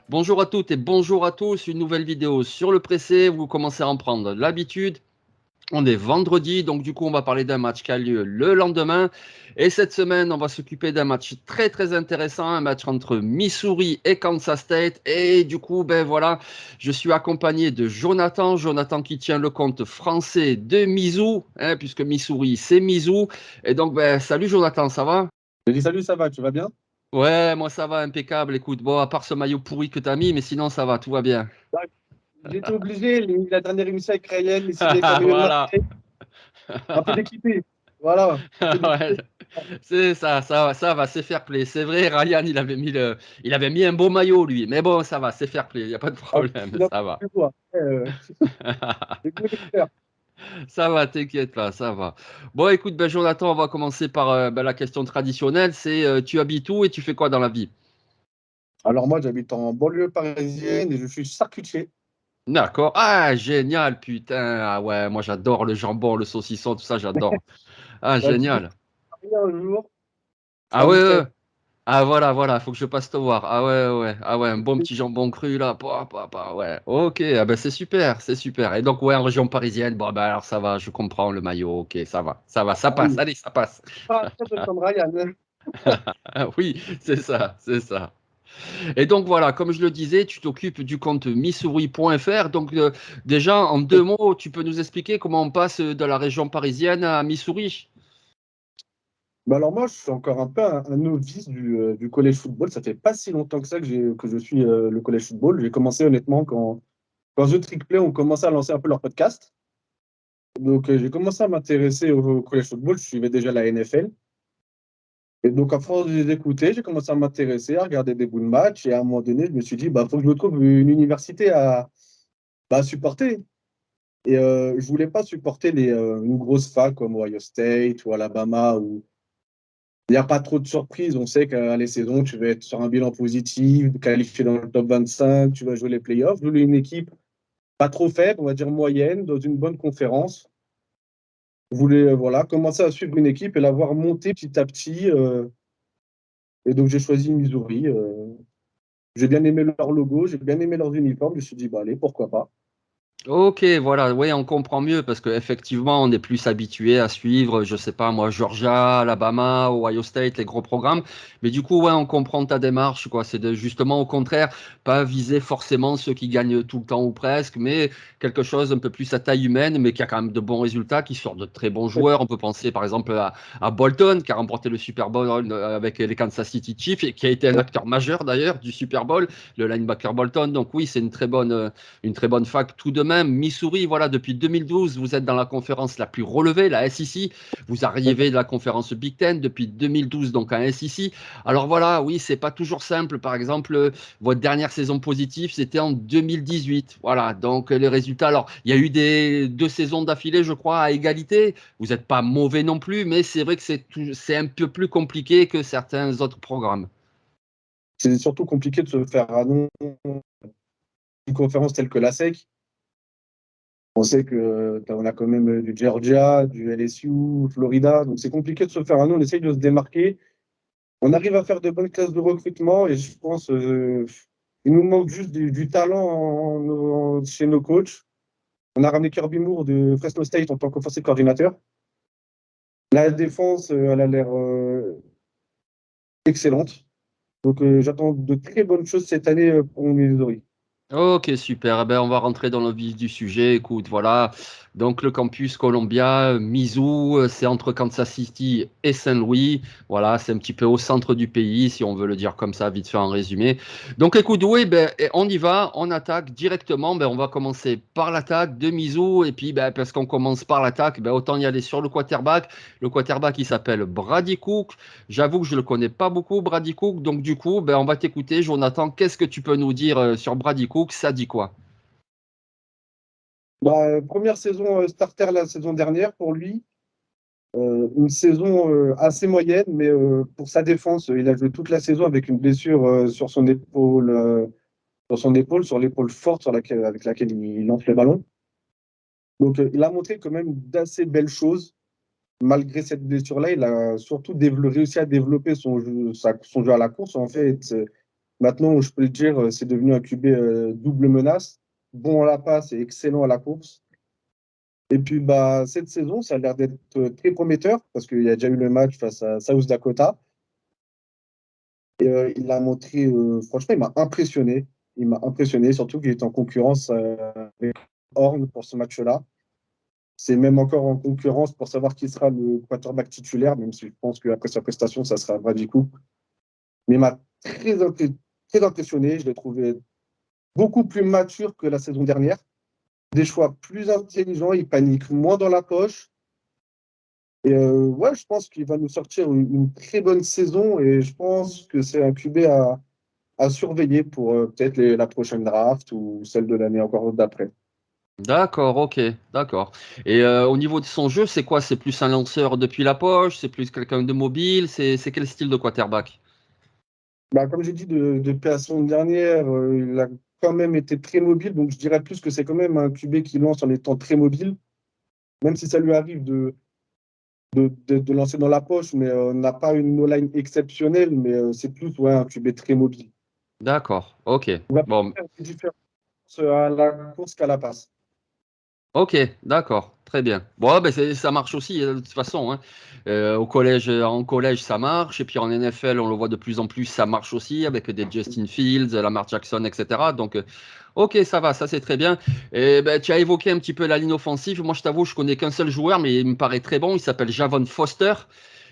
Bonjour à toutes et bonjour à tous, une nouvelle vidéo sur le pressé, vous commencez à en prendre l'habitude. On est vendredi, donc du coup on va parler d'un match qui a lieu le lendemain. Et cette semaine, on va s'occuper d'un match très très intéressant, un match entre Missouri et Kansas State. Et du coup, ben voilà, je suis accompagné de Jonathan, Jonathan qui tient le compte français de Misou, hein, puisque Missouri c'est Misou. Et donc, ben, salut Jonathan, ça va? Je dis salut, ça va, tu vas bien? Ouais, moi ça va, impeccable. Écoute, bon, à part ce maillot pourri que t'as mis, mais sinon ça va, tout va bien. Ouais, j'étais obligé, la dernière émission avec Ryan, il signé comme milieu de Voilà. Marseille, un peu d'équité. Voilà, un peu Ouais, d'équité. c'est ça, ça va, c'est fair play. C'est vrai, Ryan, il avait mis un beau maillot, lui. Mais bon, ça va, c'est fair play, il n'y a pas de Ah, problème, il a ça va. plus quoi. J'ai goûté de faire. Ça va, t'inquiète pas, ça va. Bon, écoute, ben, Jonathan, on va commencer par ben, la question traditionnelle. C'est tu habites où et tu fais quoi dans la vie? Alors moi, j'habite en banlieue parisienne et je suis charcutier. D'accord. Ah, génial, putain. Ah ouais, moi j'adore le jambon, le saucisson, tout ça, j'adore. Ah, Bah, tu viens génial. un jour, tu Ah vas ouais, goûter. ouais. Ah voilà, voilà, faut que je passe te voir. Ah ouais, ouais, ah ouais, un bon petit jambon cru là. Ouais. Ok, ah ben c'est super, c'est super. Et donc ouais, en région parisienne, bon ben alors ça va, je comprends le maillot. Ok, ça va, ça Ah passe. oui, Allez, ça passe. pas très peu comme Ryan, hein. Ah oui, c'est ça, c'est ça. Et donc voilà, comme je le disais, tu t'occupes du compte missouri.fr. Donc déjà en deux mots, tu peux nous expliquer comment on passe de la région parisienne à Missouri? Bah alors moi, je suis encore un peu un novice du collège football. Ça fait pas si longtemps que ça que je suis le collège football. J'ai commencé honnêtement quand The Trick Play ont commencé à lancer un peu leur podcast. Donc, j'ai commencé à m'intéresser au college football. Je suivais déjà la NFL. Et donc, à force de les écouter, j'ai commencé à m'intéresser, à regarder des bouts de match. Et à un moment donné, je me suis dit, bah, faut que je me trouve une université à supporter. Et je voulais pas supporter une grosse fac comme Ohio State ou Alabama où il n'y a pas trop de surprises. On sait qu'à les saisons, tu vas être sur un bilan positif, qualifié dans le top 25, tu vas jouer les playoffs. Je voulais une équipe pas trop faible, on va dire moyenne, dans une bonne conférence. Voulais voilà, commencer à suivre une équipe et la voir monter petit à petit. Et donc, j'ai choisi Missouri. J'ai bien aimé leur logo, j'ai bien aimé leurs uniformes. Je me suis dit, bah, allez, pourquoi pas. Ok, voilà, oui, on comprend mieux parce qu'effectivement, on est plus habitué à suivre, je sais pas moi, Georgia, Alabama, Ohio State, les gros programmes. Mais du coup, ouais, on comprend ta démarche, quoi. C'est de justement au contraire, pas viser forcément ceux qui gagnent tout le temps ou presque, mais quelque chose un peu plus à taille humaine, mais qui a quand même de bons résultats, qui sort de très bons joueurs. On peut penser par exemple à Bolton, qui a remporté le Super Bowl avec les Kansas City Chiefs et qui a été un acteur majeur d'ailleurs du Super Bowl, le linebacker Bolton. Donc oui, c'est une très bonne fac tout de même. Missouri, voilà, depuis 2012, vous êtes dans la conférence la plus relevée, la SEC. Vous arrivez de la conférence Big Ten depuis 2012, donc en SEC. Alors voilà, oui, c'est pas toujours simple. Par exemple, votre dernière saison positive, c'était en 2018. Voilà, donc les résultats. Alors, il y a eu deux saisons d'affilée, je crois, à égalité. Vous n'êtes pas mauvais non plus, mais c'est vrai que c'est un peu plus compliqué que certains autres programmes. C'est surtout compliqué de se faire annoncer une conférence telle que la SEC. On sait que on a quand même du Georgia, du LSU, Florida. Donc, c'est compliqué de se faire un nom. On essaye de se démarquer. On arrive à faire de bonnes classes de recrutement et je pense il nous manque juste du talent chez nos coachs. On a ramené Kirby Moore de Fresno State en tant qu'offensive coordinateur. La défense, elle a l'air excellente. Donc, j'attends de très bonnes choses cette année pour Missouri. Ok, super. Eh ben, on va rentrer dans le vif du sujet. Écoute, voilà. Donc, le campus Columbia, Mizzou, c'est entre Kansas City et Saint-Louis. Voilà, c'est un petit peu au centre du pays, si on veut le dire comme ça, vite fait en résumé. Donc, écoute, oui, ben, on y va, on attaque directement. Ben, on va commencer par l'attaque de Mizzou. Et puis, ben, parce qu'on commence par l'attaque, ben, autant y aller sur le quarterback. Le quarterback, il s'appelle Brady Cook. J'avoue que je ne le connais pas beaucoup, Brady Cook. Donc, du coup, ben, on va t'écouter. Jonathan, qu'est-ce que tu peux nous dire sur Brady Cook? Ça dit quoi? Bah, première saison starter la saison dernière pour lui. Une saison assez moyenne, mais pour sa défense, il a joué toute la saison avec une blessure sur l'épaule forte avec laquelle il lance le ballon. Donc, il a montré quand même d'assez belles choses. Malgré cette blessure-là, il a surtout réussi à développer son jeu à la course. En fait, Maintenant, je peux le dire, c'est devenu un QB double menace, bon à la passe et excellent à la course. Et puis, bah, cette saison, ça a l'air d'être très prometteur parce qu'il y a déjà eu le match face à South Dakota. Et il a montré, franchement, il m'a impressionné. Il m'a impressionné, surtout qu'il est en concurrence avec Horn pour ce match-là. C'est même encore en concurrence pour savoir qui sera le quarterback titulaire, même si je pense qu'après sa prestation, ça sera Bradley Cook. Mais il m'a très impressionné. Je l'ai trouvé beaucoup plus mature que la saison dernière. Des choix plus intelligents, il panique moins dans la poche. Et ouais, je pense qu'il va nous sortir une très bonne saison et je pense que c'est un QB à surveiller pour peut-être la prochaine draft ou celle de l'année encore d'après. D'accord, ok, d'accord. Et au niveau de son jeu, c'est quoi? C'est plus un lanceur depuis la poche? C'est plus quelqu'un de mobile? C'est quel style de quarterback? Bah, comme j'ai dit depuis la saison dernière, il a quand même été très mobile, donc je dirais plus que c'est quand même un QB qui lance en étant très mobile, même si ça lui arrive de lancer dans la poche, mais on n'a pas une O-line exceptionnelle, mais c'est plus ouais, un QB très mobile. D'accord, ok. On va Bon, faire une différence à la course qu'à la passe. ok, d'accord, très bien. Bon, ben ça marche aussi de toute façon, hein. Au collège, en collège, ça marche, et puis en NFL, on le voit de plus en plus, ça marche aussi avec des Justin Fields, Lamar Jackson, etc. Donc, ok, ça va, ça c'est très bien. Et ben, tu as évoqué un petit peu la ligne offensive. Moi, je t'avoue, je connais qu'un seul joueur, mais il me paraît très bon. Il s'appelle Javon Foster.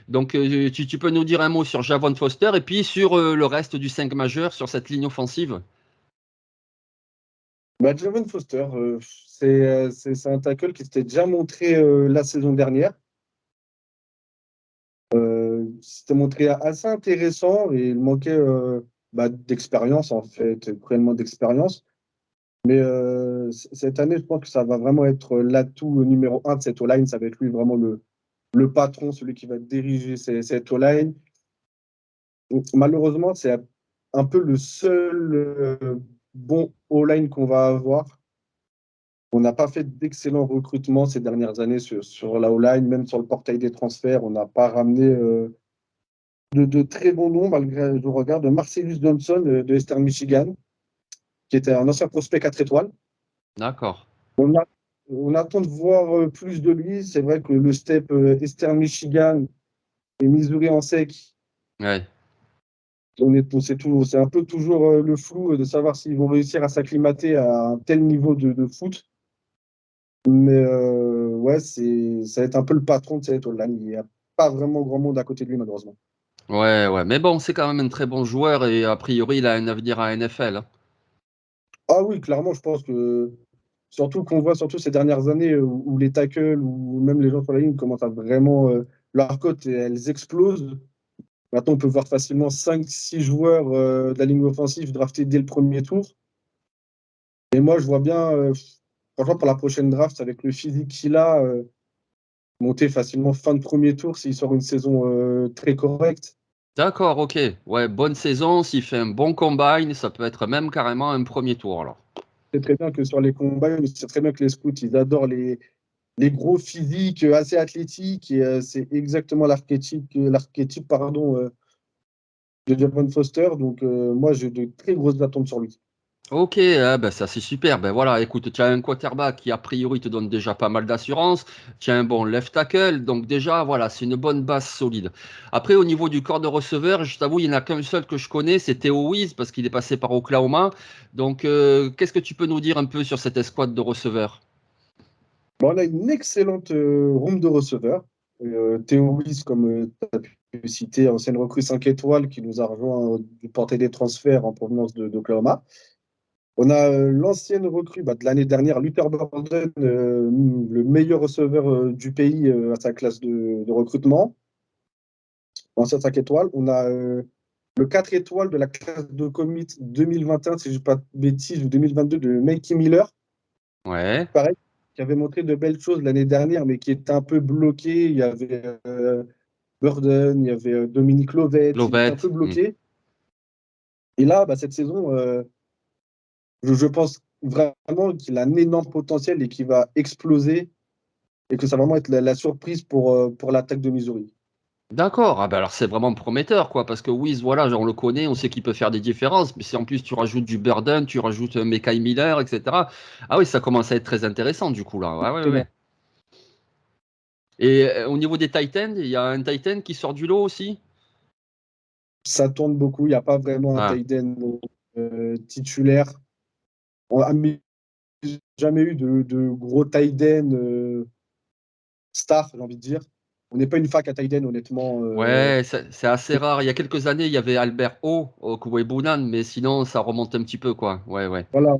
Donc, tu peux nous dire un mot sur Javon Foster et puis sur le reste du 5 majeur sur cette ligne offensive? Bah, Javon Foster, c'est un tackle qui s'était déjà montré la saison dernière. C'était montré assez intéressant et il manquait bah, d'expérience, en fait, cruellement d'expérience. Mais cette année, je pense que ça va vraiment être l'atout numéro un de cette O-line. Ça va être lui vraiment le patron, celui qui va diriger cette O-line. Malheureusement, c'est un peu le seul bon O-line qu'on va avoir. On n'a pas fait d'excellents recrutements ces dernières années sur la O-line, même sur le portail des transferts. On n'a pas ramené de très bons noms, malgré je regarde Marcellus Johnson de Eastern Michigan, qui était un ancien prospect 4 étoiles. D'accord. On, a, on attend de voir plus de lui. C'est vrai que le step Eastern Michigan et Missouri en sec, Ouais. c'est un peu toujours le flou de savoir s'ils vont réussir à s'acclimater à un tel niveau de foot. Mais ouais, ça va être un peu le patron de cette online. Il n'y a pas vraiment grand monde à côté de lui, malheureusement. Ouais, ouais. Mais bon, c'est quand même un très bon joueur et a priori, il a un avenir à NFL, hein. Ah oui, clairement, je pense que surtout qu'on voit surtout ces dernières années où les tackles ou même les gens sur la ligne commencent à vraiment leur cote, elles explosent. Maintenant, on peut voir facilement 5 6 joueurs de la ligne offensive draftés dès le premier tour. Et moi, je vois bien, franchement, pour la prochaine draft, avec le physique qu'il a, monter facilement fin de premier tour s'il sort une saison très correcte. D'accord, ok. Ouais, bonne saison. S'il fait un bon combine, ça peut être même carrément un premier tour, alors. C'est très bien que sur les combats, c'est très bien que les scouts, ils adorent les gros physiques assez athlétiques. Et c'est exactement l'archétype pardon, de Javon Foster. Donc, moi, j'ai de très grosses attentes sur lui. Ok, ah ben ça c'est super. Ben voilà, écoute, tu as un quarterback qui a priori te donne déjà pas mal d'assurance. Tu as un bon left tackle, donc déjà voilà, c'est une bonne base solide. Après, au niveau du corps de receveur, je t'avoue, il n'y en a qu'un seul que je connais, c'est Theo Wiz parce qu'il est passé par Oklahoma. Donc, qu'est-ce que tu peux nous dire un peu sur cette escouade de receveurs? Bon, on a une excellente room de receveurs. Théo Wyss, comme tu as pu citer, ancienne recrue 5 étoiles qui nous a rejoint du portée des transferts en provenance d'Oklahoma. On a l'ancienne recrue bah, de l'année dernière, Luther Burden, le meilleur receveur du pays à sa classe de recrutement, ancien 5 étoiles. On a le 4 étoiles de la classe de commit 2021, si je ne dis pas de bêtises, ou 2022 de Mikey Miller, Ouais, pareil, qui avait montré de belles choses l'année dernière, mais qui était un peu bloqué. Il y avait Burden, il y avait Dominique Lovett, il était un peu Lovett. bloqué. Et là, bah, cette saison, je pense vraiment qu'il a un énorme potentiel et qu'il va exploser et que ça va vraiment être la surprise pour l'attaque de Missouri. D'accord, ah ben alors c'est vraiment prometteur, quoi, parce que Wiz, voilà, genre, on le connaît, on sait qu'il peut faire des différences, mais si en plus tu rajoutes du Burden, tu rajoutes Mekhi Miller, etc. Ah oui, ça commence à être très intéressant du coup là. Ouais, ouais, ouais. Exactement. Et au niveau des Titans, il y a un Titan qui sort du lot aussi? Ça tourne beaucoup, il n'y a pas vraiment un Ah, tight end titulaire. On n'a jamais eu de gros tight end star, j'ai envie de dire. On n'est pas une fac à tight end, honnêtement. ouais, c'est assez rare. Il y a quelques années, il y avait Albert O au Bunan, mais sinon ça remonte un petit peu, quoi. Ouais, ouais. Voilà,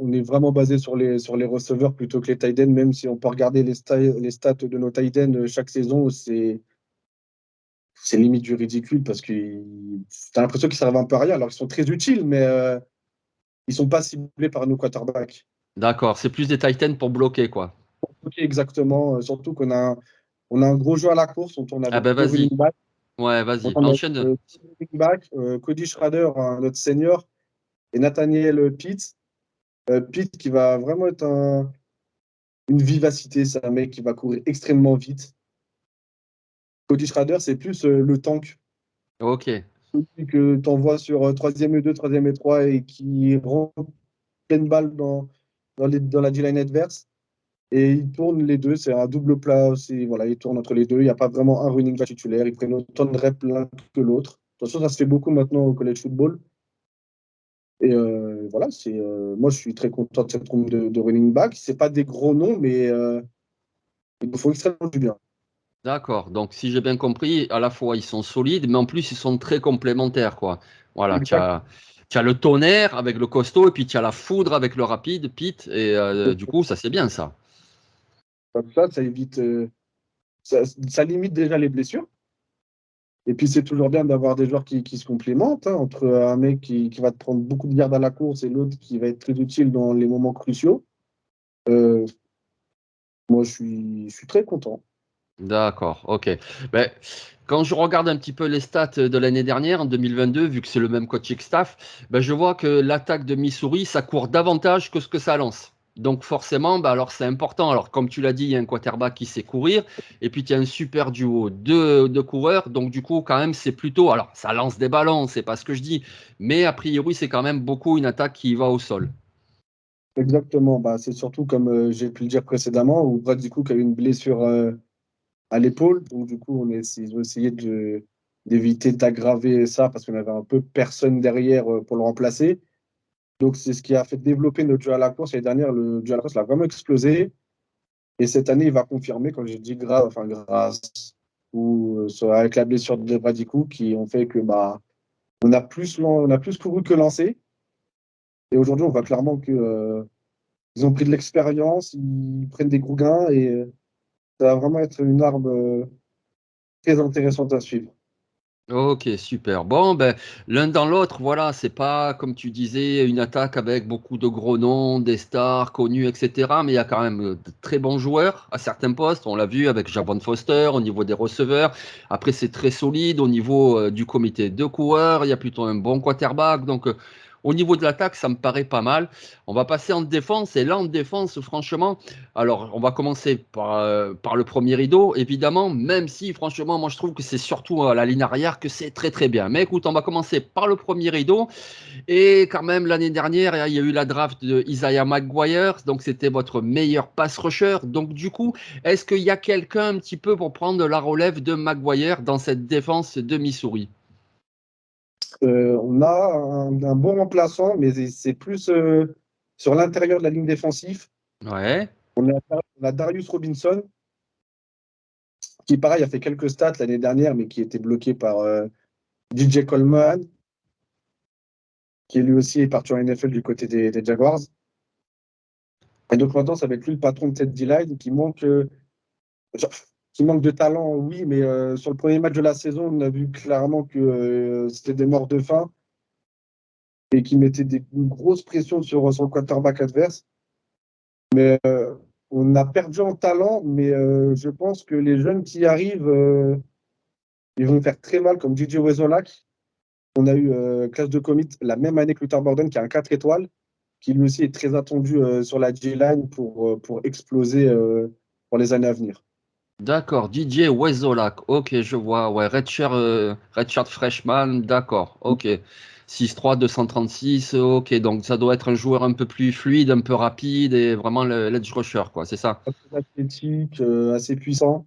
on est vraiment basé sur les receveurs plutôt que les tight ends, même si on peut regarder les stats de nos tight ends chaque saison, c'est limite du ridicule parce que tu as l'impression qu'ils servent un peu à rien. Alors, ils sont très utiles, mais ils sont pas ciblés par nos quarterbacks. D'accord, c'est plus des Titans pour bloquer, quoi. Ok, exactement. Surtout on a un gros jeu à la course. On tourne Ah avec ben deux running vas-y. backs. Ouais, On vas-y, tourne avec enchaîne. deux running backs, Cody Schrader, notre senior, et Nathaniel Pitts. Pitts qui va vraiment être une vivacité. C'est un mec qui va courir extrêmement vite. Cody Schrader, c'est plus le tank. Ok. Celui que tu envoies sur 3e et 2, 3e et 3 et qui rentre pleine balle dans la D-line adverse. Et ils tournent les deux, c'est un double plat. Voilà, ils tournent entre les deux. Il n'y a pas vraiment un running back titulaire. Ils prennent autant de reps l'un que l'autre. De toute façon, ça se fait beaucoup maintenant au college football. Et voilà, moi, je suis très content de cette room de running back. Ce pas des gros noms, mais ils nous font extrêmement du bien. D'accord. Donc, si j'ai bien compris, à la fois ils sont solides, mais en plus ils sont très complémentaires, quoi. Voilà, Exact. tu as le tonnerre avec le costaud, et puis tu as la foudre avec le rapide, Pete, et du coup, ça c'est bien ça. Comme ça évite, ça limite déjà les blessures. Et puis, c'est toujours bien d'avoir des joueurs qui se complémentent, hein, entre un mec qui va te prendre beaucoup de yards à la course et l'autre qui va être très utile dans les moments cruciaux. Euh, moi, je suis très content. D'accord, ok. Ben, quand je regarde un petit peu les stats de l'année dernière, en 2022, vu que c'est le même coaching staff, ben, je vois que l'attaque de Missouri, ça court davantage que ce que ça lance. Donc forcément, ben, alors c'est important. Alors comme tu l'as dit, il y a un quarterback qui sait courir, et puis tu as un super duo de coureurs. Donc du coup, quand même, c'est plutôt... Alors ça lance des ballons, c'est pas ce que je dis, mais a priori, c'est quand même beaucoup une attaque qui va au sol. Exactement. Bah, c'est surtout, comme j'ai pu le dire précédemment, où Brad, du coup, qui a eu une blessure à l'épaule. Donc, du coup, ils ont essayé d'éviter d'aggraver ça parce qu'on avait un peu personne derrière pour le remplacer. Donc, c'est ce qui a fait développer notre jeu à la course. L'année dernière, le jeu à la course a vraiment explosé. Et cette année, il va confirmer, quand j'ai dit grave, enfin grâce, ou avec la blessure de Bradikou, qui ont fait que bah, on a plus couru que lancé. Et aujourd'hui, on voit clairement que ils ont pris de l'expérience, ils prennent des gros gains et ça va vraiment être une arme très intéressante à suivre. Ok, super. Bon, ben, l'un dans l'autre, voilà, c'est pas, comme tu disais, une attaque avec beaucoup de gros noms, des stars connus, etc. Mais il y a quand même de très bons joueurs à certains postes. On l'a vu avec Javon Foster au niveau des receveurs. Après, c'est très solide au niveau du comité de coureurs. Il y a plutôt un bon quarterback. Donc, au niveau de l'attaque, ça me paraît pas mal. On va passer en défense. Et là, en défense, franchement, alors, on va commencer par le premier rideau, évidemment, même si, franchement, moi, je trouve que c'est surtout à la ligne arrière que c'est très, très bien. Mais écoute, on va commencer par le premier rideau. Et quand même, l'année dernière, il y a eu la draft de Isaiah McGuire, donc c'était votre meilleur pass rusher. Donc, du coup, est-ce qu'il y a quelqu'un un petit peu pour prendre la relève de McGuire dans cette défense de Missouri? On a un bon remplaçant, mais c'est plus sur l'intérieur de la ligne défensive. Ouais, On a Darius Robinson, qui, pareil, a fait quelques stats l'année dernière, mais qui était bloqué par DJ Coleman, qui lui aussi est parti en NFL du côté des Jaguars. Et donc maintenant, ça va être lui le patron de cette D-line genre, qui manque de talent, oui, mais sur le premier match de la saison, on a vu clairement que c'était des morts de faim et qui mettaient une grosse pression sur le quarterback adverse. On a perdu en talent, mais je pense que les jeunes qui arrivent, ils vont faire très mal, comme DJ Wezolak. On a eu classe de commit la même année que Luther Borden, qui a un 4 étoiles, qui lui aussi est très attendu sur la J-Line pour exploser pour les années à venir. D'accord, DJ Wezolak. Ok, je vois. Ouais, Redshirt Freshman. D'accord. Ok. 6'3", 236. Ok, donc ça doit être un joueur un peu plus fluide, un peu rapide et vraiment l'edge rusher, quoi. C'est ça. Assez athlétique, assez puissant.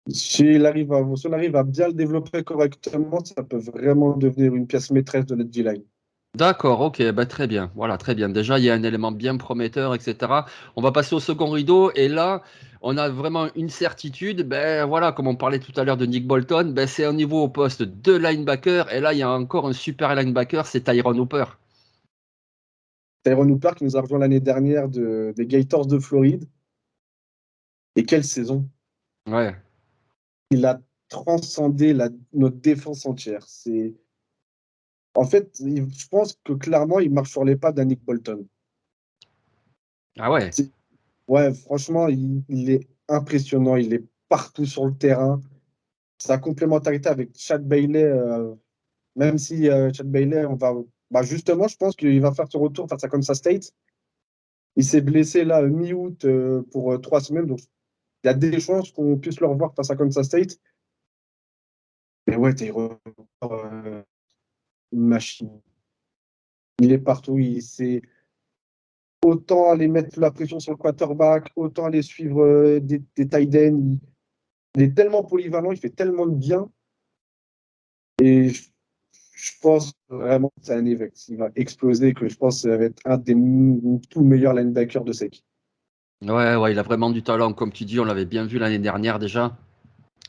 Si on arrive à bien le développer correctement, ça peut vraiment devenir une pièce maîtresse de notre D-line. D'accord, ok, bah, très bien. Voilà, très bien. Déjà, il y a un élément bien prometteur, etc. On va passer au second rideau et là, on a vraiment une certitude. Ben voilà, comme on parlait tout à l'heure de Nick Bolton, ben, c'est au niveau au poste de linebacker. Et là, il y a encore un super linebacker, c'est Tyron Hooper. Tyron Hooper qui nous a rejoint l'année dernière des Gators de Floride. Et quelle saison! Ouais. Il a transcendé notre défense entière. En fait, je pense que clairement, il marche sur les pas d'un Nick Bolton. Ah ouais. Ouais, franchement, il est impressionnant. Il est partout sur le terrain. Sa complémentarité avec Chad Bailey, même si Chad Bailey, bah justement, je pense qu'il va faire son retour face à Kansas State. Il s'est blessé là mi-août pour 3 semaines. Donc, il y a des chances qu'on puisse le revoir face à Kansas State. Mais ouais, t'es une machine. Il est partout. Il sait autant aller mettre la pression sur le quarterback, autant aller suivre des tight ends. Il est tellement polyvalent, il fait tellement de bien. Et je pense vraiment que c'est un évêque. Il va exploser, que je pense que ça va être un des tout meilleurs linebackers de SEC. Ouais, ouais, il a vraiment du talent. Comme tu dis, on l'avait bien vu l'année dernière déjà.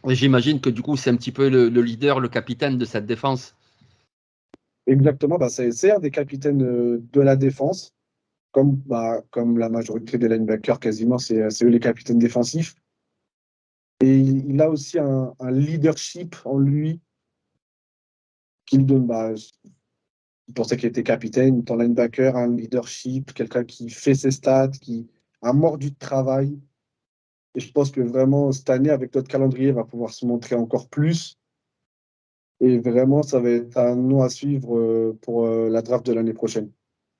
Et j'imagine que du coup, c'est un petit peu le leader, le capitaine de cette défense. Exactement, bah c'est un des capitaines de la défense. Comme la majorité des linebackers, quasiment, c'est eux les capitaines défensifs. Et il a aussi un leadership en lui qui me donne, pour ça qu'il était capitaine, étant linebacker, un leadership, quelqu'un qui fait ses stats, qui a mordu de travail. Et je pense que vraiment, cette année, avec notre calendrier, il va pouvoir se montrer encore plus. Et vraiment, ça va être un nom à suivre pour la draft de l'année prochaine.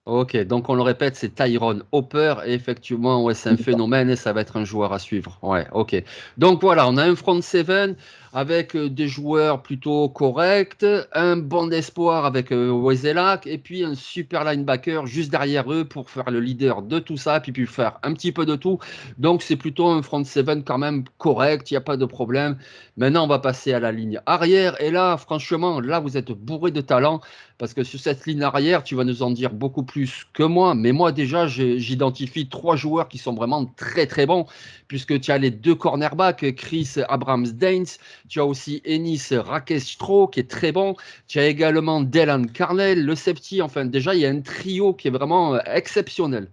Ok, donc on le répète, c'est Tyrone Hopper. Et effectivement, ouais, c'est un phénomène et ça va être un joueur à suivre. Ouais, ok. Donc voilà, on a un front seven avec des joueurs plutôt corrects, un banc d'espoir avec Wezelak et puis un super linebacker juste derrière eux pour faire le leader de tout ça, puis faire un petit peu de tout. Donc c'est plutôt un front seven quand même correct, il n'y a pas de problème. Maintenant, on va passer à la ligne arrière. Et là, franchement, là, vous êtes bourré de talent. Parce que sur cette ligne arrière, tu vas nous en dire beaucoup plus que moi. Mais moi, déjà, j'identifie 3 joueurs qui sont vraiment très, très bons. Puisque tu as les 2 cornerbacks, Chris Abrams-Daines. Tu as aussi Ennis Rakestro, qui est très bon. Tu as également Delan Carnell, le safety. Enfin, déjà, il y a un trio qui est vraiment exceptionnel.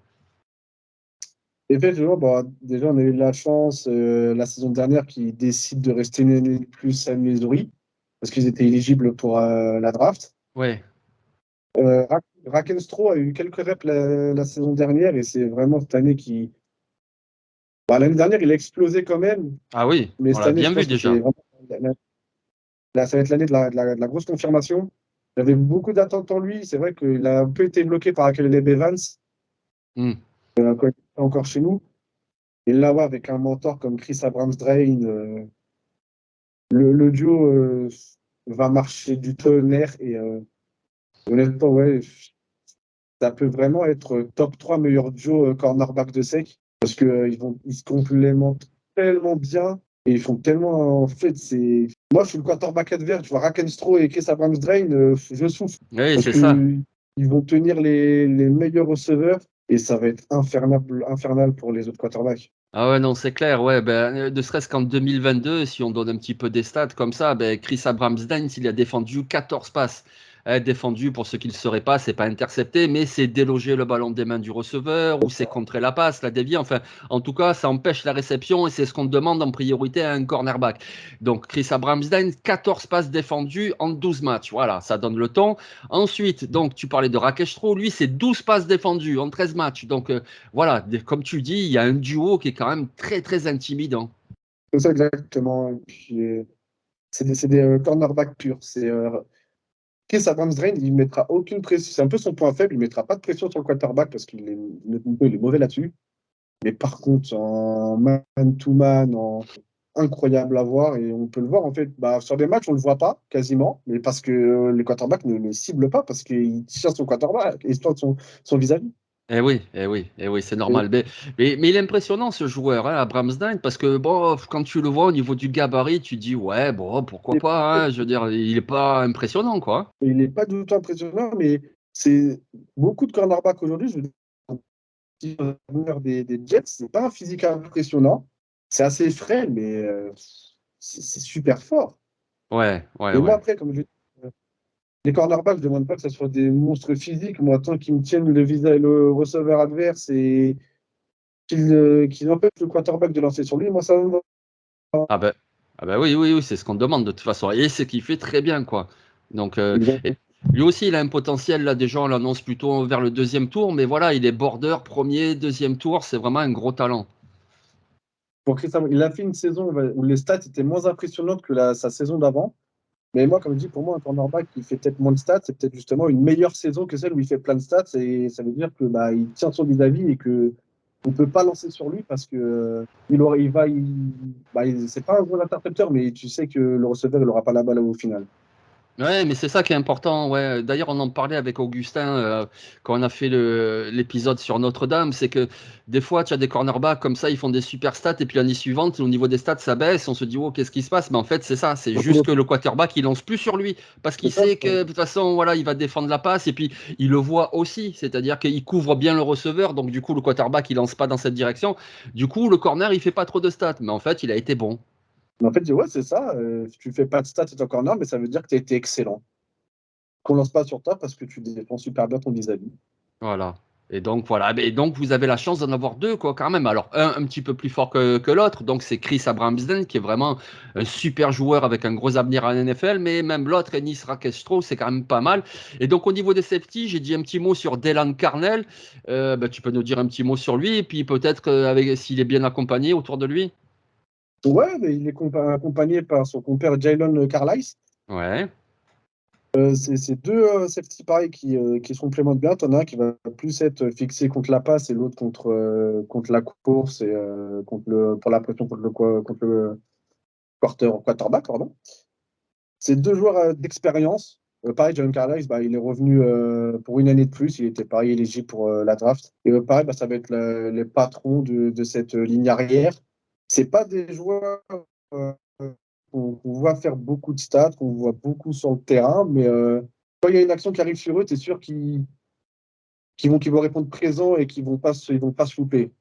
Effectivement, déjà, on a eu la chance la saison dernière qu'ils décident de rester une année de plus à Missouri parce qu'ils étaient éligibles pour la draft. Ouais. Rakenstro a eu quelques reps la saison dernière et c'est vraiment cette année qui. L'année dernière, il a explosé quand même, Ah oui, mais on cette l'a année, je bien vu pense que c'est déjà. vraiment. Là, ça va être l'année de la grosse confirmation. J'avais beaucoup d'attentes en lui. C'est vrai qu'il a un peu été bloqué par Caleb Evans Hmm. quand il était encore chez nous. Et là, ouais, avec un mentor comme Chris Abrams-Drain, le duo va marcher du tonnerre. Et honnêtement, ouais, ça peut vraiment être top 3 meilleurs duo cornerback de SEC parce qu'ils se complémentent tellement bien et ils font tellement. En fait, moi, je suis le quarterback adverse. Je vois Rakenstro et Chris Abrams-Drain, je souffre Oui, parce c'est ça. que ils vont tenir les meilleurs receveurs et ça va être infernal pour les autres quarterbacks. Ah ouais, non, c'est clair, ouais, ben, ne serait-ce qu'en 2022, si on donne un petit peu des stats comme ça, ben, Chris Abrams-Dines, il a défendu 14 passes. Défendu, pour ceux qui ne le sauraient pas, c'est pas intercepté, mais c'est déloger le ballon des mains du receveur ou c'est contrer la passe, la dévier. Enfin, en tout cas, ça empêche la réception et c'est ce qu'on demande en priorité à un cornerback. Donc, Chris Abrams-Dines, 14 passes défendues en 12 matchs. Voilà, ça donne le ton. Ensuite, donc, tu parlais de Rakeshro, lui, c'est 12 passes défendues en 13 matchs. Donc, voilà, comme tu dis, il y a un duo qui est quand même très très intimidant. C'est ça exactement. Et puis, c'est des cornerbacks purs. Chris Abrams-Drain, il ne mettra aucune pression. C'est un peu son point faible. Il ne mettra pas de pression sur le quarterback parce il est mauvais là-dessus. Mais par contre, en man-to-man, incroyable à voir. Et on peut le voir, en fait, bah, sur des matchs, on ne le voit pas quasiment, mais parce que les quarterbacks ne le ciblent pas, parce qu'il tire son quarterback et son vis-à-vis. Eh oui, eh oui, eh oui, c'est Et normal. Mais il est impressionnant ce joueur, hein, Abrams Dine, parce que bon, quand tu le vois au niveau du gabarit, tu dis ouais, bon, pourquoi et pas, hein, je veux dire, il est pas impressionnant, quoi. il n'est pas du tout impressionnant, mais c'est beaucoup de cornerbacks aujourd'hui, je veux dire, des Jets, c'est pas un physique impressionnant. C'est assez frêle, mais c'est super fort. Ouais, ouais, Et moi, ouais. après, comme je dis, les cornerbacks, je ne demande pas que ce soit des monstres physiques. Moi, tant qu'ils me tiennent le visage, le receveur adverse et qu'ils empêchent le quarterback de lancer sur lui, moi, ça me va. Ah ben, ah ben oui, oui, oui, c'est ce qu'on demande de toute façon. Et c'est qu'il fait très bien, quoi. Donc, et Exactement. lui aussi, il a un potentiel, là, déjà, on l'annonce plutôt vers le deuxième tour, mais voilà, il est border, premier, deuxième tour, c'est vraiment un gros talent. Pour Chris Evans, il a fait une saison où les stats étaient moins impressionnantes que sa saison d'avant. Mais moi, comme je dis, pour moi, un cornerback qui fait peut-être moins de stats, c'est peut-être justement une meilleure saison que celle où il fait plein de stats. Et ça veut dire que bah, il tient son vis-à-vis et que on peut pas lancer sur lui parce que c'est pas un gros intercepteur, mais tu sais que le receveur, il aura pas la balle au final. Ouais, mais c'est ça qui est important. Ouais. D'ailleurs, on en parlait avec Augustin quand on a fait l'épisode sur Notre-Dame. C'est que des fois, tu as des cornerbacks comme ça, ils font des super stats, et puis l'année suivante, au niveau des stats, ça baisse. On se dit, oh, qu'est-ce qui se passe? Mais en fait, c'est ça. C'est juste que le quarterback, il lance plus sur lui parce qu'il C'est ça. sait que de toute façon, voilà, il va défendre la passe, et puis il le voit aussi. C'est-à-dire qu'il couvre bien le receveur. Donc, du coup, le quarterback, il lance pas dans cette direction. Du coup, le corner, il fait pas trop de stats. Mais en fait, il a été bon. Mais en fait, ouais, c'est ça. Tu fais pas de stats, c'est encore normal, mais ça veut dire que tu as été excellent. Qu'on lance pas sur toi parce que tu défends super bien ton vis-à-vis. Voilà. Et donc, voilà. Et donc, vous avez la chance d'en avoir deux, quoi, quand même. Alors, un petit peu plus fort que l'autre. Donc, c'est Chris Abramsden, qui est vraiment un super joueur avec un gros avenir en NFL. Mais même l'autre, Ennis Rackestro, c'est quand même pas mal. Et donc, au niveau des safety, j'ai dit un petit mot sur Delan Carnell. Bah, tu peux nous dire un petit mot sur lui. Et puis, peut-être s'il est bien accompagné autour de lui. Ouais, mais il est accompagné par son compère Jalen Carlisle. Ouais. C'est deux safety pareil qui se complémentent bien. T'en as un qui va plus être fixé contre la passe et l'autre contre la course et pour la pression contre le quarterback. Pardon. C'est deux joueurs d'expérience. Pareil, John Carlisle, bah, il est revenu pour une année de plus. Il était pareil éligible pour la draft. Et pareil, bah, ça va être les patrons de cette ligne arrière. C'est pas des joueurs euh, qu'on voit faire beaucoup de stats, qu'on voit beaucoup sur le terrain, mais quand il y a une action qui arrive sur eux, tu es sûr qu'ils vont répondre présent et ils vont pas se louper.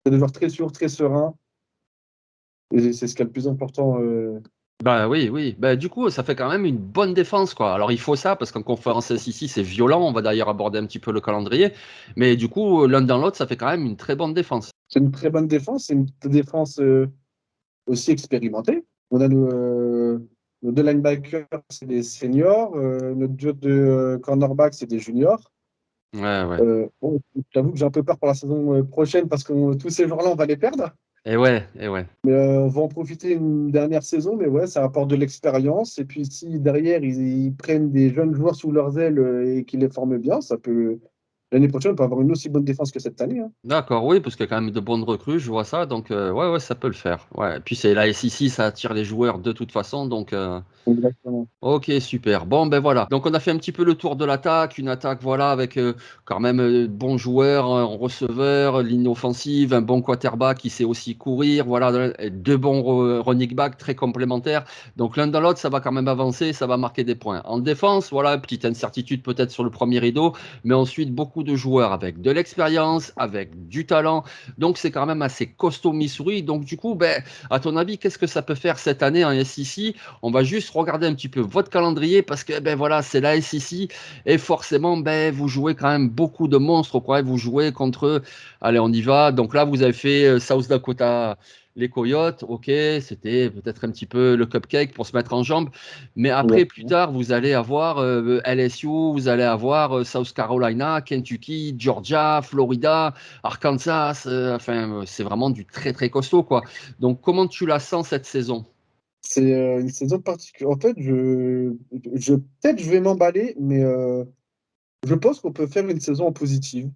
C'est des joueurs très sûrs, très sereins. Et c'est ce qui est le plus important. Bah oui, oui. Bah, du coup, ça fait quand même une bonne défense, quoi. Alors, il faut ça, parce qu'en conférence SEC, c'est violent. On va d'ailleurs aborder un petit peu le calendrier. Mais du coup, l'un dans l'autre, ça fait quand même une très bonne défense. C'est une très bonne défense. C'est une défense aussi expérimenté. On a nos deux linebackers, c'est des seniors. Notre duo de cornerback, c'est des juniors. Ouais, ouais. Bon, j'avoue que j'ai un peu peur pour la saison prochaine parce que tous ces joueurs-là, on va les perdre. Et ouais, et ouais. Mais on va en profiter une dernière saison. Mais ouais, ça apporte de l'expérience. Et puis si derrière, ils prennent des jeunes joueurs sous leurs ailes et qu'ils les forment bien, ça peut. L'année prochaine, on peut avoir une aussi bonne défense que cette année, hein. D'accord, oui, parce qu'il y a quand même de bonnes recrues, je vois ça. Donc, ouais, ouais, ça peut le faire. Ouais. Et puis, c'est la SEC, ça attire les joueurs de toute façon. Donc, Exactement. ok, super. Bon, ben voilà. Donc, on a fait un petit peu le tour de l'attaque. Une attaque, voilà, avec quand même bons joueurs, un receveur, ligne offensive, un bon quarterback qui sait aussi courir. Voilà, et deux bons running backs très complémentaires. Donc, l'un dans l'autre, ça va quand même avancer, ça va marquer des points. En défense, voilà, petite incertitude peut-être sur le premier rideau, mais ensuite, beaucoup de joueurs avec de l'expérience, avec du talent. Donc, c'est quand même assez costaud Missouri. Donc, du coup, ben, à ton avis, qu'est-ce que ça peut faire cette année en SEC? On va juste regarder un petit peu votre calendrier parce que ben voilà, c'est la SEC et forcément ben vous jouez quand même beaucoup de monstres quoi. Vous jouez contre, allez on y va. Donc là vous avez fait South Dakota, les Coyotes, ok, c'était peut-être un petit peu le cupcake pour se mettre en jambe, mais après plus Exactement. tard vous allez avoir LSU, vous allez avoir South Carolina, Kentucky, Georgia, Florida, Arkansas, enfin c'est vraiment du très très costaud quoi. Donc comment tu la sens cette saison? C'est une saison particulière. En fait, peut-être je vais m'emballer, mais je pense qu'on peut faire une saison en positive.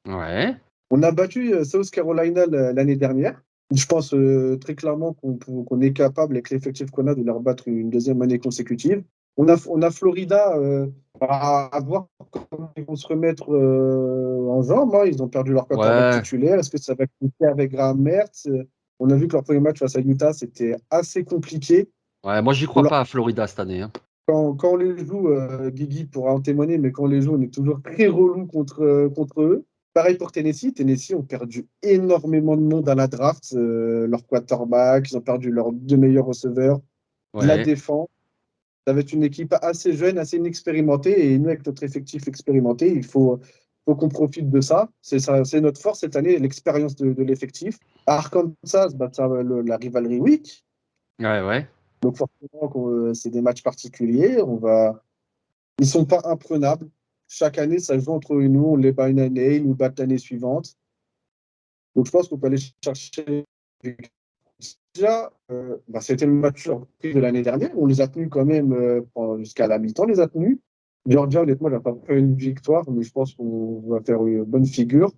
Ouais. On a battu South Carolina l'année dernière. Je pense très clairement qu'on est capable, avec l'effectif qu'on a, de leur battre une deuxième année consécutive. On a Florida à voir comment ils vont se remettre en jambes, hein. Ils ont perdu leur quarterback Ouais, titulaire. Est-ce que ça va coûter avec Graham Mertz? On a vu que leur premier match face à Utah, c'était assez compliqué. ouais, moi j'y On crois leur- pas à Florida cette année, hein. quand on les joue, Guigui pourra en témoigner, mais quand on les joue, on est toujours très relou contre eux. Pareil pour Tennessee. Tennessee ont perdu énormément de monde à la draft. Leur quarterback, ils ont perdu leurs deux meilleurs receveurs, de la Ouais. défense. Ça va être une équipe assez jeune, assez inexpérimentée. Et nous, avec notre effectif expérimenté, faut qu'on profite de ça. C'est notre force cette année, l'expérience de l'effectif. À Arkansas, bah, ça, la rivalry week. Ouais, ouais. Donc forcément, c'est des matchs particuliers. Ils sont pas imprenables. Chaque année, ça joue entre nous. On les bat une année, ils nous battent l'année suivante. Donc je pense qu'on peut aller chercher. Déjà, bah, c'était le match surprise de l'année dernière. On les a tenus quand même jusqu'à la mi-temps, on les a tenus. Georgia, honnêtement, n'a pas fait une victoire, mais je pense qu'on va faire une bonne figure.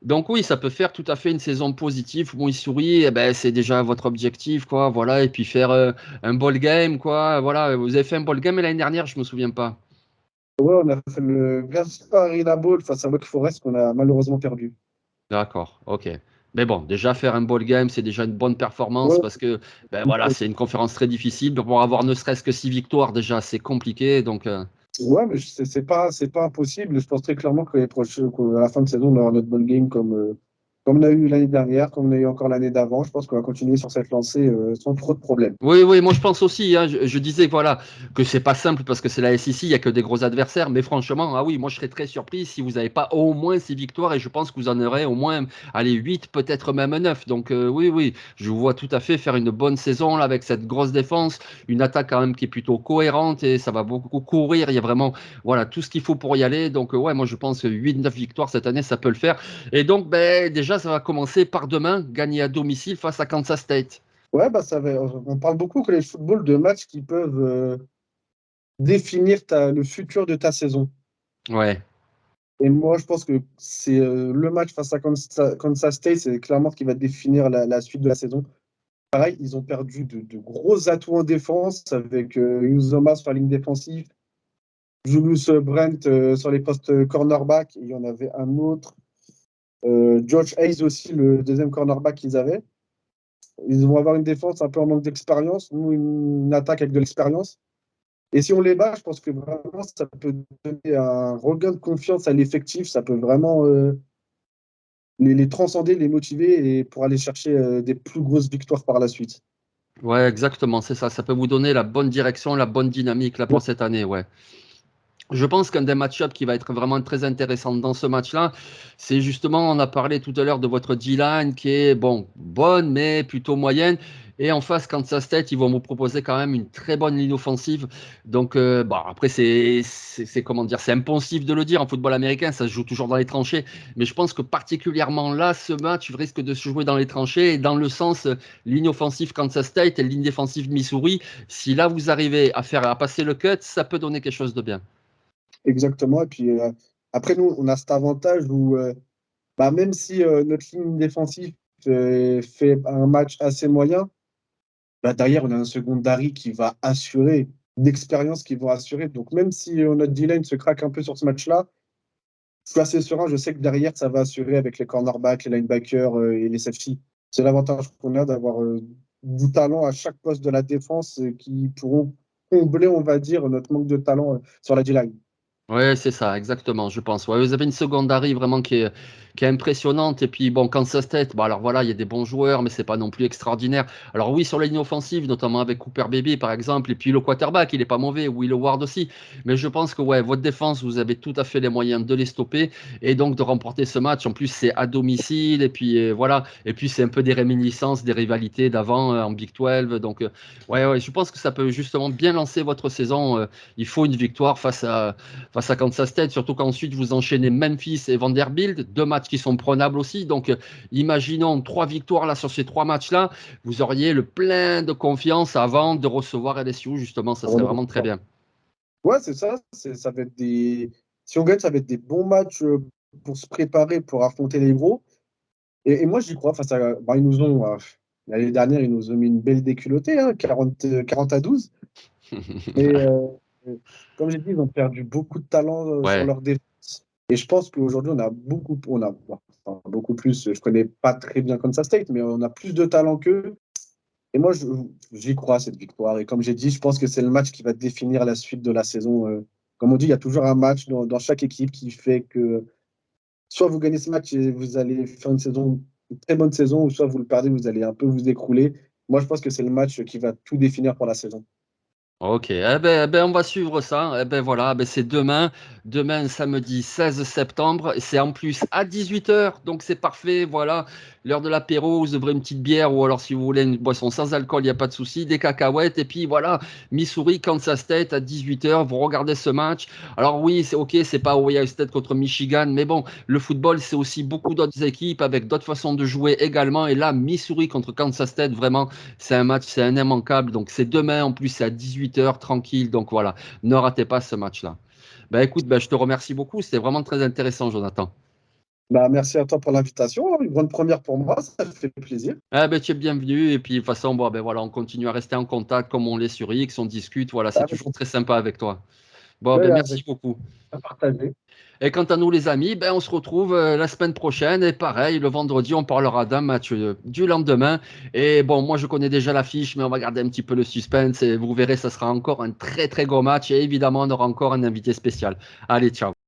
Donc oui, ça peut faire tout à fait une saison positive. Bon, il sourit, eh ben, c'est déjà votre objectif, quoi. Voilà, et puis faire un ball game, quoi. Voilà, vous avez fait un ball game l'année dernière, je me souviens pas. Ouais, on a fait le Gasparilla Bowl face à Wake Forest qu'on a malheureusement perdu. D'accord, ok. Mais bon, déjà faire un ball game, c'est déjà une bonne performance Ouais, parce que ben voilà, c'est une conférence très difficile. Pour avoir ne serait-ce que 6 victoires, déjà, c'est compliqué. Donc ouais, mais c'est pas impossible. Je pense très clairement que qu'à la fin de saison, on aura notre bonne game comme on a eu l'année dernière, comme on a eu encore l'année d'avant. Je pense qu'on va continuer sur cette lancée sans trop de problèmes. oui, oui, moi je pense aussi, hein, je disais voilà, que c'est pas simple parce que c'est la SEC, il n'y a que des gros adversaires, mais franchement, ah oui, moi je serais très surpris si vous n'avez pas au moins 6 victoires et je pense que vous en aurez au moins, allez, 8, peut-être même 9. Donc oui, oui, je vous vois tout à fait faire une bonne saison là, avec cette grosse défense, une attaque quand même qui est plutôt cohérente et ça va beaucoup courir. Il y a vraiment voilà, tout ce qu'il faut pour y aller. Donc ouais, moi je pense que 8, 9 victoires cette année, ça peut le faire. Et donc ben, déjà, ça va commencer par demain, gagner à domicile face à Kansas State. Ouais, bah on parle beaucoup que les football de matchs qui peuvent définir le futur de ta saison. Ouais. Et moi, je pense que c'est le match face à Kansas State, c'est clairement ce qui va définir la suite de la saison. Pareil, ils ont perdu de gros atouts en défense avec Uzoma sur la ligne défensive, Julius Brent sur les postes cornerback. Il y en avait un autre. Josh Hayes aussi, le deuxième cornerback qu'ils avaient. Ils vont avoir une défense un peu en manque d'expérience, nous une attaque avec de l'expérience. Et si on les bat, je pense que vraiment, ça peut donner un regain de confiance à l'effectif. Ça peut vraiment les transcender, les motiver et pour aller chercher des plus grosses victoires par la suite. Ouais, exactement, c'est ça. Ça peut vous donner la bonne direction, la bonne dynamique là pour cette année, ouais. Je pense qu'un des match-ups qui va être vraiment très intéressant dans ce match-là, c'est justement, on a parlé tout à l'heure de votre D-line qui est bon, bonne mais plutôt moyenne. Et en face, Kansas State, ils vont vous proposer quand même une très bonne ligne offensive. Donc, bon, après, comment dire, c'est impensif de le dire en football américain, ça se joue toujours dans les tranchées. Mais je pense que particulièrement là, ce match risque de se jouer dans les tranchées et dans le sens ligne offensive Kansas State et ligne défensive de Missouri. Si là vous arrivez à passer le cut, ça peut donner quelque chose de bien. Exactement. Et puis après, nous, on a cet avantage où bah, même si notre ligne défensive fait un match assez moyen, bah, derrière, on a un secondary qui va assurer, d'expérience qui vont assurer. Donc même si notre D-line se craque un peu sur ce match-là, je suis assez serein. Je sais que derrière, ça va assurer avec les cornerbacks, les linebackers et les safety. C'est l'avantage qu'on a d'avoir du talent à chaque poste de la défense qui pourront combler, on va dire, notre manque de talent sur la D-line. Ouais, c'est ça, exactement, je pense. Ouais, vous avez une secondary vraiment qui est impressionnante. Et puis, bon, Kansas State, bon, alors voilà, il y a des bons joueurs, mais c'est pas non plus extraordinaire. Alors oui, sur la ligne offensive, notamment avec Cooper Baby, par exemple, et puis le quarterback, il est pas mauvais, Will Ward aussi. Mais je pense que, ouais, votre défense, vous avez tout à fait les moyens de les stopper et donc de remporter ce match. En plus, c'est à domicile, et puis voilà. Et puis, c'est un peu des réminiscences, des rivalités d'avant en Big 12. Donc, ouais, ouais, je pense que ça peut justement bien lancer votre saison. Il faut une victoire face à Kansas State, surtout qu'ensuite vous enchaînez Memphis et Vanderbilt, 2 matchs qui sont prenables aussi. Donc, imaginons 3 victoires là sur ces 3 matchs-là, vous auriez le plein de confiance avant de recevoir LSU, justement, ça serait vraiment très bien. Ouais, c'est ça. Ça va être des... Si on gagne, ça va être des bons matchs pour se préparer, pour affronter les gros. Et moi, j'y crois. Face à, bah, ils nous ont, l'année dernière, ils nous ont mis une belle déculottée, hein, 40-12. Mais comme j'ai dit, ils ont perdu beaucoup de talent sur Ouais. leur défense. Et je pense qu'aujourd'hui, enfin, beaucoup plus. Je connais pas très bien Kansas State, mais on a plus de talent qu'eux. Et moi, j'y crois à cette victoire. Et comme j'ai dit, je pense que c'est le match qui va définir la suite de la saison. Comme on dit, il y a toujours un match dans chaque équipe qui fait que soit vous gagnez ce match et vous allez faire une très bonne saison, ou soit vous le perdez, vous allez un peu vous écrouler. Moi, je pense que c'est le match qui va tout définir pour la saison. Ok, on va suivre ça. Eh ben voilà, c'est demain samedi 16 septembre. C'est en plus à 18 h, donc c'est parfait. Voilà, l'heure de l'apéro, vous ouvrez une petite bière ou alors si vous voulez une boisson sans alcool, il n'y a pas de souci, des cacahuètes. Et puis voilà, Missouri, Kansas State à 18 h. Vous regardez ce match. Alors oui, c'est ok, c'est pas Ohio State contre Michigan, mais bon, le football, c'est aussi beaucoup d'autres équipes avec d'autres façons de jouer également. Et là, Missouri contre Kansas State, vraiment. C'est un match, c'est un immanquable. Donc c'est demain, en plus c'est à 18 h, tranquille. Donc voilà, ne ratez pas ce match-là. Ben écoute, je te remercie beaucoup. C'était vraiment très intéressant, Jonathan. Bah, merci à toi pour l'invitation. Une grande première pour moi, ça fait plaisir. Tu es bienvenu. Et puis de toute façon, bon, voilà, on continue à rester en contact comme on l'est sur X, on discute. Voilà, c'est Avec, toujours très sympa avec toi. Bon, ouais, merci avec beaucoup. à partager. Et quant à nous, les amis, on se retrouve la semaine prochaine. Et pareil, le vendredi, on parlera d'un match du lendemain. Et bon, moi, je connais déjà l'affiche, mais on va garder un petit peu le suspense. Et vous verrez, ça sera encore un très, très gros match. Et évidemment, on aura encore un invité spécial. Allez, ciao.